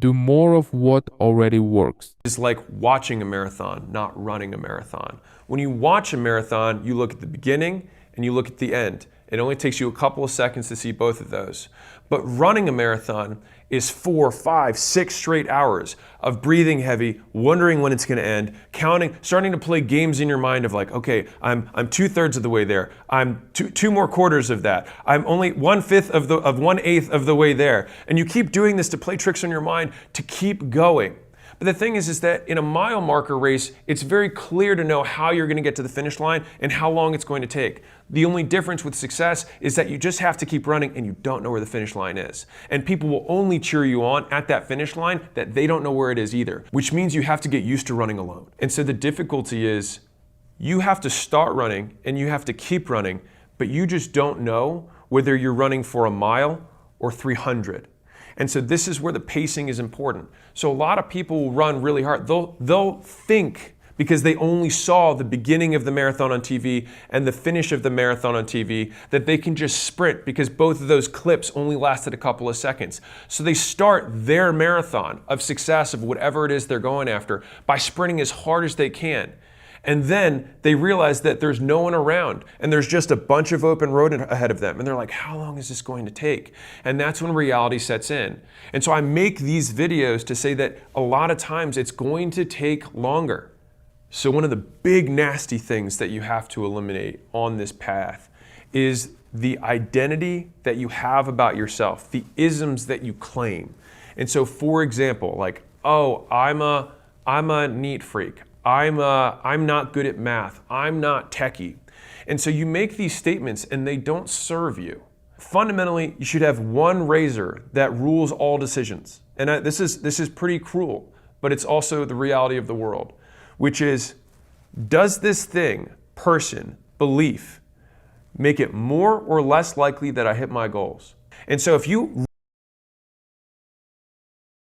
do more of what already works. It's like watching a marathon, not running a marathon. When you watch a marathon, you look at the beginning and you look at the end. It only takes you a couple of seconds to see both of those. But running a marathon is 4, 5, 6 straight hours of breathing heavy, wondering when it's gonna end, counting, starting to play games in your mind of like, okay, I'm 2/3 of the way there. I'm two more quarters of that. I'm only 1/5 of 1/8 of the way there. And you keep doing this to play tricks on your mind to keep going. But the thing is that in a mile marker race, it's very clear to know how you're gonna get to the finish line and how long it's going to take. The only difference with success is that you just have to keep running and you don't know where the finish line is. And people will only cheer you on at that finish line that they don't know where it is either, which means you have to get used to running alone. And so the difficulty is you have to start running and you have to keep running, but you just don't know whether you're running for a mile or 300. And so this is where the pacing is important. So a lot of people will run really hard. They'll think, because they only saw the beginning of the marathon on TV and the finish of the marathon on TV, that they can just sprint because both of those clips only lasted a couple of seconds. So they start their marathon of success of whatever it is they're going after by sprinting as hard as they can. And then they realize that there's no one around and there's just a bunch of open road ahead of them. And they're like, how long is this going to take? And that's when reality sets in. And so I make these videos to say that a lot of times it's going to take longer. So one of the big nasty things that you have to eliminate on this path is the identity that you have about yourself, the isms that you claim. And so for example, like, oh, I'm a neat freak. I'm not good at math. I'm not techie. And so you make these statements and they don't serve you. Fundamentally, you should have one razor that rules all decisions. And this is pretty cruel, but it's also the reality of the world, which is, does this thing, person, belief, make it more or less likely that I hit my goals? And so if you